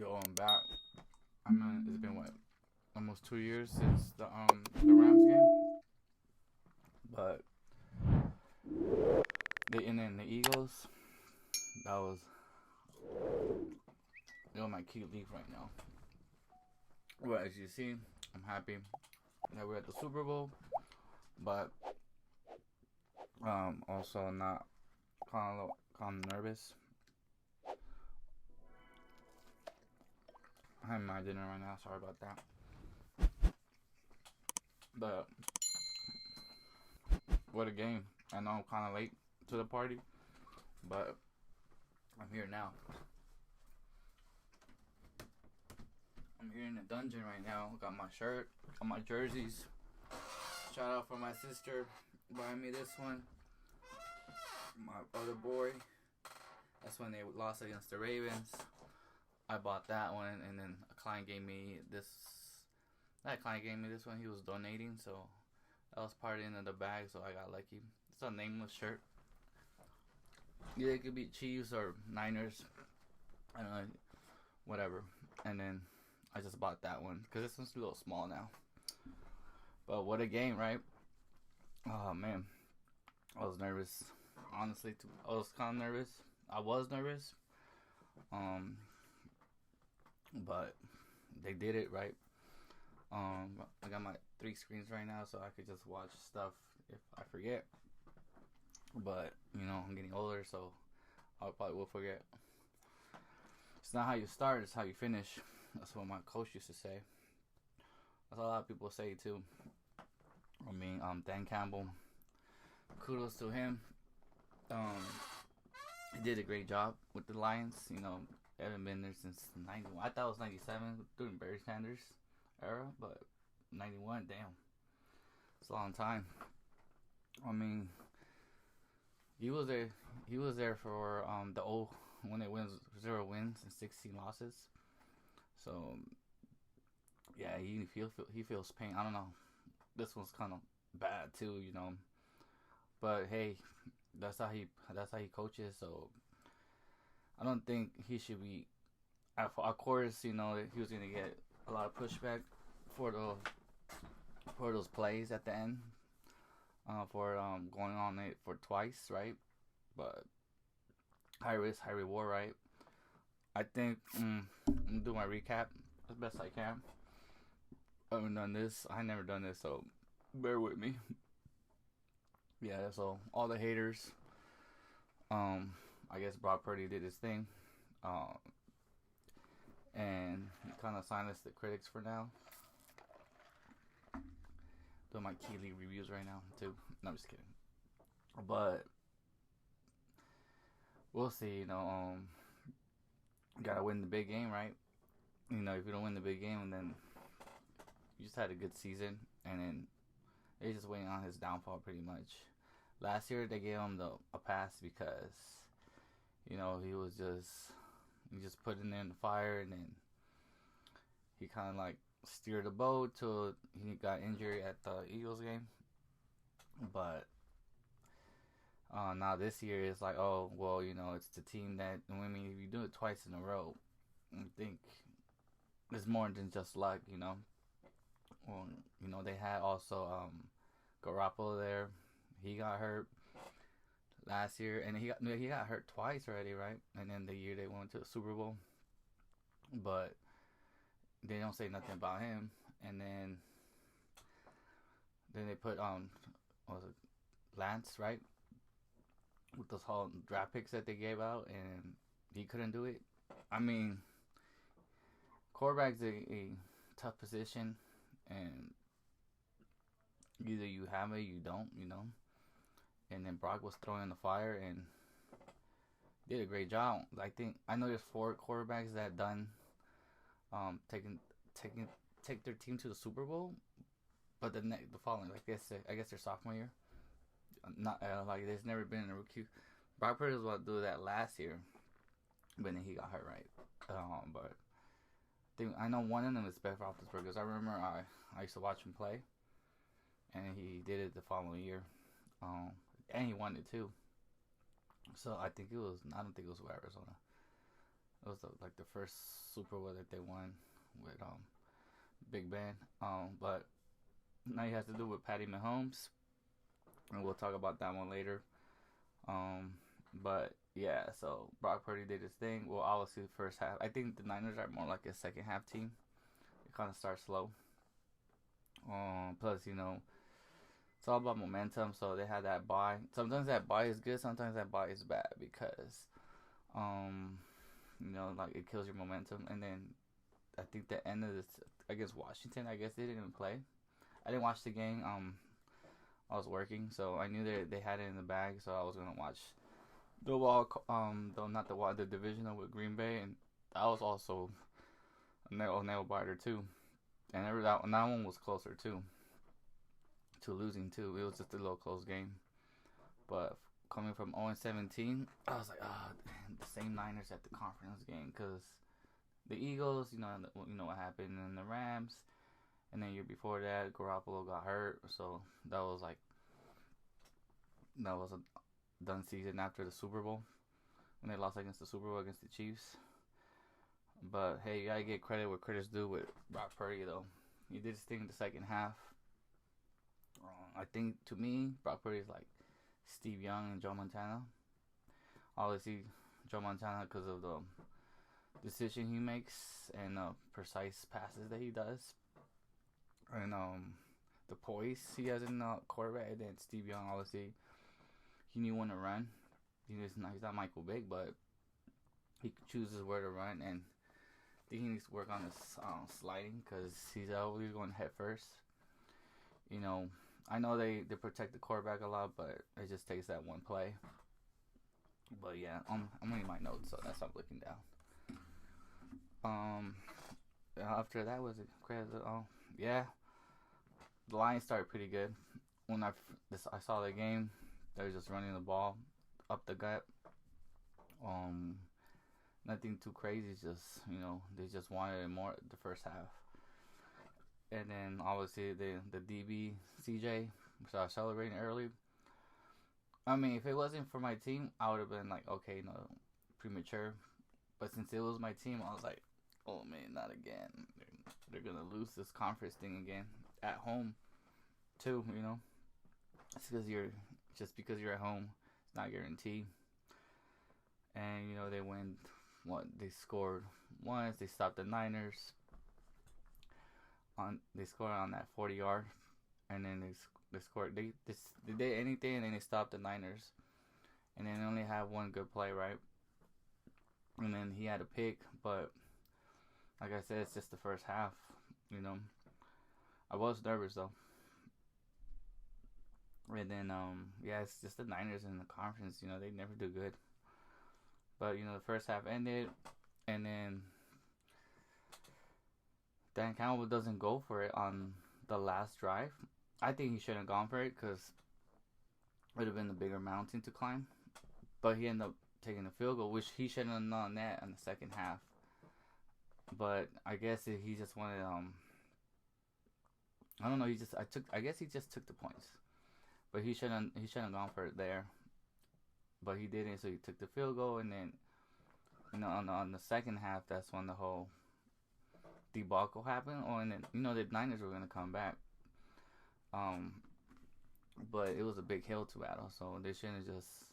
Yo, I'm back. I mean, it's been what, almost 2 years since the Rams game, but and then the Eagles. That was my key league right now. Well, as you see, I'm happy that we're at the Super Bowl, but also not kind of nervous. I'm having my dinner right now. Sorry about that. But what a game! I know I'm kind of late to the party, but I'm here now. I'm here in the dungeon right now. Got my shirt, got my jerseys. Shout out for my sister buying me this one. My other boy. That's when they lost against the Ravens. I bought that one, and then a client gave me this. That client gave me this one. He was donating, so that was part in the bag. So I got lucky. It's a nameless shirt. Yeah, it could be Chiefs or Niners. I don't know, whatever. And then I just bought that one because this one's a little small now. But what a game, right? Oh man, I was nervous. Honestly, I was kind of nervous. I was nervous. But they did it right. I got my 3 screens right now, so I could just watch stuff if I forget. But I'm getting older, so I probably will forget. It's not how you start; it's how you finish. That's what my coach used to say. That's what a lot of people say too. I mean, Dan Campbell. Kudos to him. He did a great job with the Lions. They haven't been there since 91. I thought it was 97 during Barry Sanders era, but 91, damn. It's a long time. I mean, he was there. He was there for when they win 0 wins and 16 losses. So yeah, he feels pain. I don't know. This one's kind of bad too, But hey, that's how he coaches. So I don't think he should be. Of course, he was gonna get a lot of pushback for those plays at the end, for going on it for twice, right? But high risk, high reward, right? I think I'm gonna do my recap as best I can. I haven't done this. I never done this, so bear with me. Yeah, so all the haters. I guess Brock Purdy did his thing. And he kind of silenced the critics for now. Doing my key league reviews right now too. No, I'm just kidding. But we'll see. Gotta win the big game, right? If you don't win the big game, then you just had a good season, and then they're just waiting on his downfall pretty much. Last year they gave him a pass because he was just putting in the fire, and then he kind of like steered the boat till he got injured at the Eagles game. But now this year it's like, oh well, it's the team that. I mean, if you do it twice in a row, I think it's more than just luck. Well, they had also Garoppolo there. He got hurt last year, and he got hurt twice already, right? And then the year they went to the Super Bowl, but they don't say nothing about him. And then they put what was it, Lance, right? With those whole draft picks that they gave out, and he couldn't do it. I mean, quarterback's a tough position, and either you have it, you don't, And then Brock was throwing in the fire and did a great job. I know there's 4 quarterbacks that done take their team to the Super Bowl, but the following, I guess their sophomore year, not there's never been a rookie. Brock Purdy was about to do that last year, but then he got hurt, right? But I know one of them is Ben Roethlisberger, because I remember I used to watch him play, and he did it the following year, and he won it too. So I don't think it was with Arizona. It was like the first Super Bowl that they won with Big Ben. But now he has to do with Patty Mahomes, and we'll talk about that one later. But yeah, so Brock Purdy did his thing. Well, obviously the first half. I think the Niners are more like a second half team. It kind of starts slow. Plus, it's all about momentum. So they had that bye. Sometimes that bye is good. Sometimes that bye is bad because, like it kills your momentum. And then I think the end of this against Washington, I guess they didn't even play. I didn't watch the game. I was working, so I knew they had it in the bag. So I was gonna watch the divisional with Green Bay, and that was also a nail biter too. And that one was closer too to losing too. It was just a little close game. But coming from 0-17, I was like, the same Niners at the conference game because the Eagles, you know what happened, and the Rams, and then year before that, Garoppolo got hurt, so that was a done season after the Super Bowl when they lost against the Super Bowl against the Chiefs. But hey, you gotta get credit where credit's due with Brock Purdy though. He did his thing in the second half. I think to me, Brock Purdy is like Steve Young and Joe Montana. Obviously, Joe Montana because of the decision he makes and precise passes that he does, and the poise he has in the quarterback. And then Steve Young, obviously, he knew when to run. He's not Michael Vick, but he chooses where to run, and I think he needs to work on his sliding because he's always going head first. I know they protect the quarterback a lot, but it just takes that one play. But yeah, I'm reading my notes, so that's what I'm looking down. After that was it crazy? Oh yeah, the Lions started pretty good. When I saw the game, they were just running the ball up the gut. Nothing too crazy. Just they just wanted it more the first half. And then obviously the DB CJ started celebrating early. I mean, if it wasn't for my team, I would have been like, okay, premature. But since it was my team, I was like, oh man, not again. They're gonna lose this conference thing again at home, too. It's because you're at home, it's not guaranteed. And they win. They scored once. They stopped the Niners. They scored on that 40-yard, and then they scored. They did anything, and then they stopped the Niners, and then they only had one good play, right? And then he had a pick, but like I said, it's just the first half. I was nervous though, and then it's just the Niners in the conference. They never do good, but the first half ended, and then Dan Campbell doesn't go for it on the last drive. I think he shouldn't have gone for it because it would have been a bigger mountain to climb. But he ended up taking the field goal, which he shouldn't have done that in the second half. But I guess he just wanted I don't know. I guess he just took the points, but he shouldn't have gone for it there. But he didn't, so he took the field goal, and then on the second half, that's when the whole debacle happened. And then the Niners were gonna come back, but it was a big hill to battle, so they shouldn't just,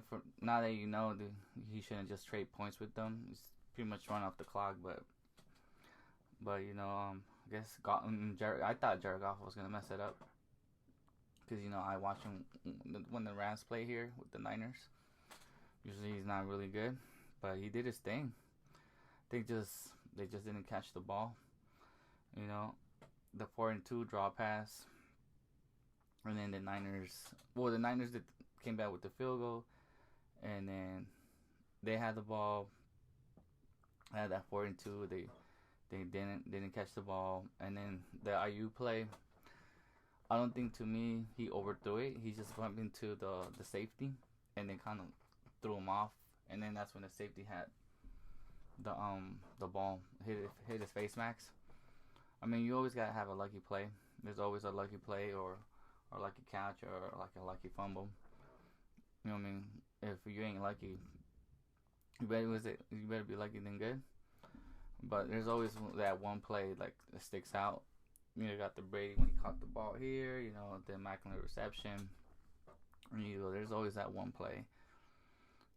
for now that he shouldn't just trade points with them. It's pretty much run off the clock, but I guess I thought Jared Goff was gonna mess it up because I watch him when the Rams play here with the Niners. Usually he's not really good, but he did his thing. They just didn't catch the ball. The 4-2 draw pass, and then the Niners came back with the field goal, and then they had the ball. Had that 4-2. They didn't catch the ball, and then the IU play. I don't think, to me, he overthrew it. He just bumped into the safety, and then kind of threw him off, and then that's when the safety had the ball hit his face mask. I mean, you always gotta have a lucky play. There's always a lucky play or a lucky catch or like a lucky fumble. You know what I mean? If you ain't lucky, You better be lucky than good. But there's always that one play like that sticks out. You know, got the Brady when he caught the ball here. You know, the immaculate reception. You know, there's always that one play.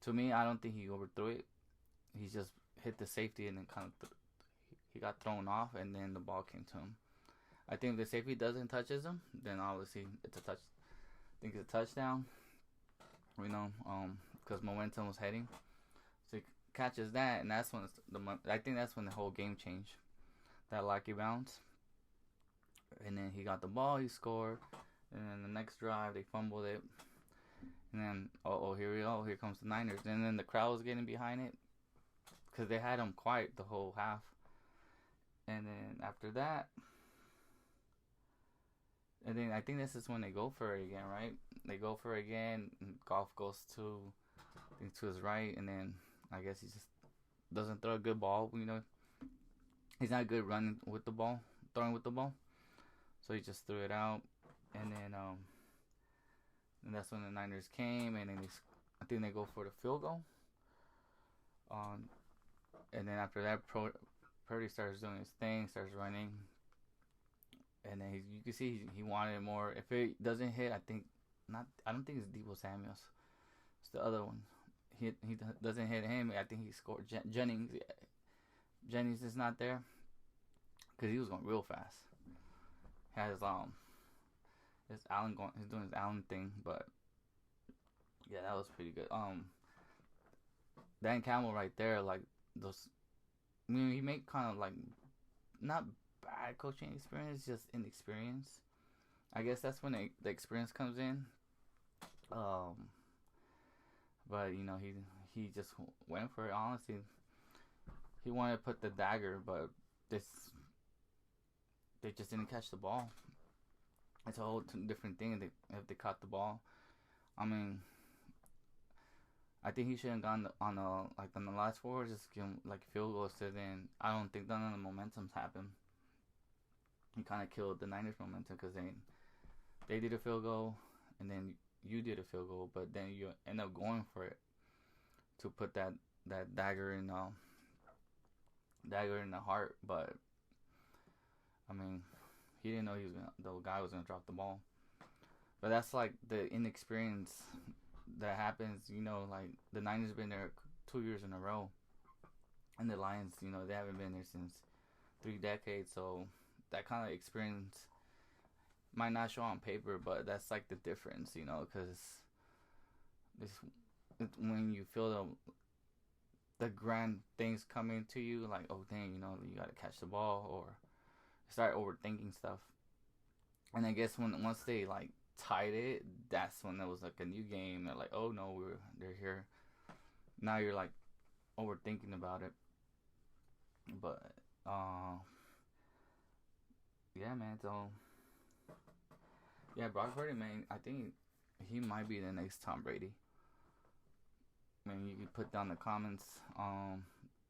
To me, I don't think he overthrew it. He just hit the safety and then he got thrown off, and then the ball came to him. I think if the safety doesn't touches him, then obviously it's a touch. I think it's a touchdown. You know, because momentum was heading. So he catches that, and that's when I think that's when the whole game changed. That lucky bounce, and then he got the ball, he scored, and then the next drive they fumbled it, and then here we go, here comes the Niners, and then the crowd was getting behind it because they had him quiet the whole half, and then after that. And then I think this is when they go for it again, right? They go for it again. And Goff goes to his right, and then I guess he just doesn't throw a good ball. You know, he's not good running with the ball, throwing with the ball. So he just threw it out, and then and that's when the Niners came, and then I think they go for the field goal. And then after that, Purdy starts doing his thing, starts running. And then you can see he wanted more. If it doesn't hit, I don't think it's Deebo Samuels. It's the other one. He doesn't hit him. I think he scored. Jennings is not there because he was going real fast. Has Allen going. He's doing his Allen thing, but yeah, that was pretty good. Dan Campbell right there, like those. I mean, he made kind of like not bad coaching experience, just inexperience. I guess that's when the experience comes in. But you know, he just went for it. Honestly, he wanted to put the dagger, but they just didn't catch the ball. It's a whole different thing if they caught the ball. I mean, I think he should have gone on the last four, just give him like field goals. So then I don't think none of the momentum's happened. He kind of killed the Niners' momentum because they did a field goal, and then you did a field goal, but then you end up going for it to put that dagger in the heart. But I mean, he didn't know the guy was gonna drop the ball. But that's like the inexperience that happens. You know, like the Niners been there 2 years in a row, and the Lions, you know, they haven't been there since 3 decades. So that kind of experience might not show on paper, but that's like the difference, you know, because when you feel the grand things coming to you, like, oh dang, you know, you gotta catch the ball, or start overthinking stuff. And I guess once they like tied it, that's when there was like a new game. They're like, oh no, they're here. Now you're like overthinking about it. But yeah, man. So yeah, Brock Purdy, man. I think he might be the next Tom Brady. I mean, you can put down the comments.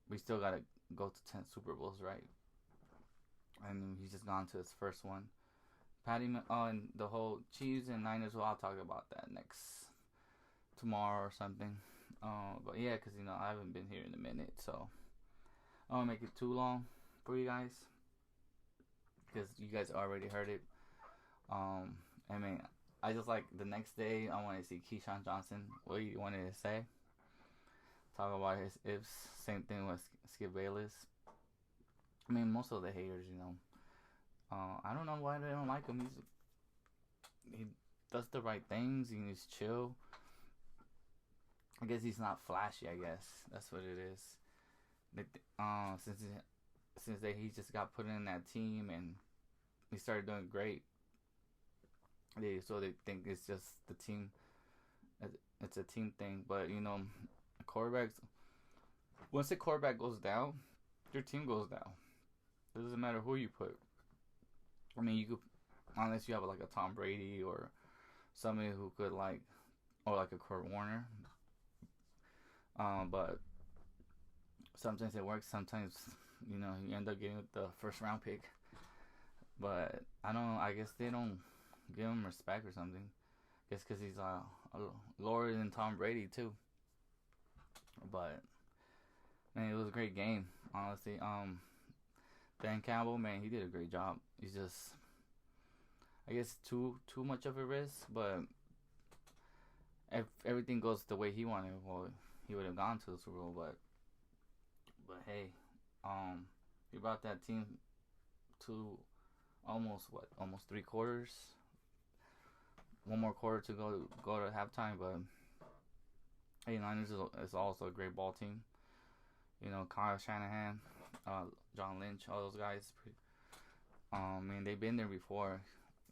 We still gotta go to 10 Super Bowls, right? And he's just gone to his first one. And the whole Chiefs and Niners. Well, I'll talk about that tomorrow or something. But yeah, because you know I haven't been here in a minute, so I don't make it too long for you guys, because you guys already heard it. I mean, I just like the next day I want to see Keyshawn Johnson. What you wanted to say? Talk about his ifs. Same thing with Skip Bayless. I mean, most of the haters, you know. I don't know why they don't like him. He does the right things. He's chill. I guess he's not flashy. I guess that's what it is. Since he just got put in that team and he started doing great. They think it's just the team. It's a team thing, but you know, quarterbacks. Once the quarterback goes down, your team goes down. It doesn't matter who you put. I mean, you could, unless you have like a Tom Brady or somebody who could or like a Kurt Warner. But sometimes it works. Sometimes, you know, you end up getting the first round pick. But I guess they don't give him respect or something. I guess because he's lower than Tom Brady too. But Man, it was a great game, honestly. Dan Campbell, man, he did a great job. He's just, I guess, too much of a risk, but if everything goes the way he wanted, well, he would have gone to the Super Bowl. But hey, he brought that team to almost 3/4. One more quarter to go to halftime, but hey, Niners is also a great ball team. You know, Kyle Shanahan, John Lynch, all those guys. I mean, they've been there before.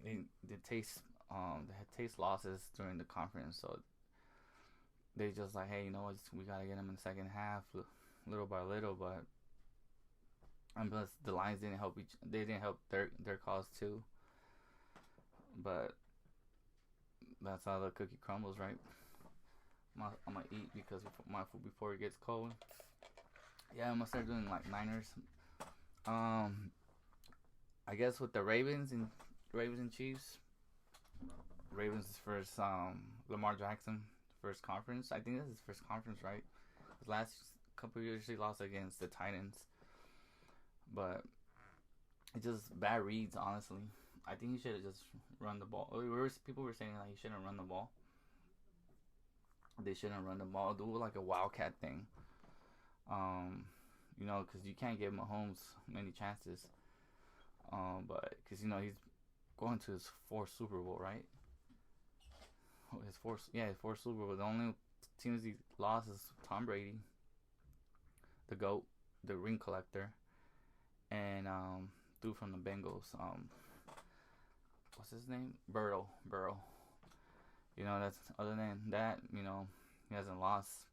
They had taste losses during the conference, so they just like, hey, you know what, we gotta get them in the second half, little by little. But and plus the Lions didn't help their cause too. But that's how the cookie crumbles, right? I'm gonna eat because my food before it gets cold. Yeah, I'm gonna start doing like Niners. I guess with the Ravens and Chiefs. Ravens is first. Lamar Jackson first conference. I think this is his first conference, right? The last couple of years he lost against the Titans, but it's just bad reads, honestly. I think he should have just run the ball. People were saying like he shouldn't run the ball. They shouldn't run the ball. Do like a wildcat thing. You know, because you can't give Mahomes many chances. But because you know he's going to his fourth Super Bowl, right? His fourth Super Bowl. The only teams he lost is Tom Brady, the GOAT, the ring collector, and dude from the Bengals. What's his name? Burrow. You know, that's other than that, you know, he hasn't lost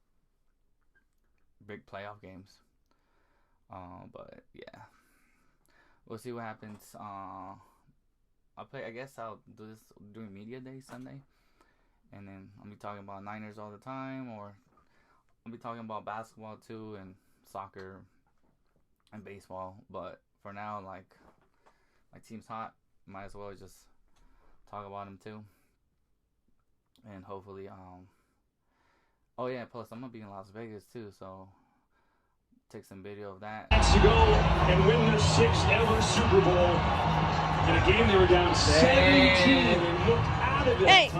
big playoff games. But yeah, we'll see what happens. I guess I'll do this during Media Day Sunday, and then I'll be talking about Niners all the time, or I'll be talking about basketball too, and soccer, and baseball. But for now, like, my team's hot, might as well just talk about them too, and hopefully, oh yeah, plus I'm gonna be in Las Vegas too, so take some video of that. To go and win their 6th ever Super Bowl. In a game they were down 17 and looked out of it. Hey.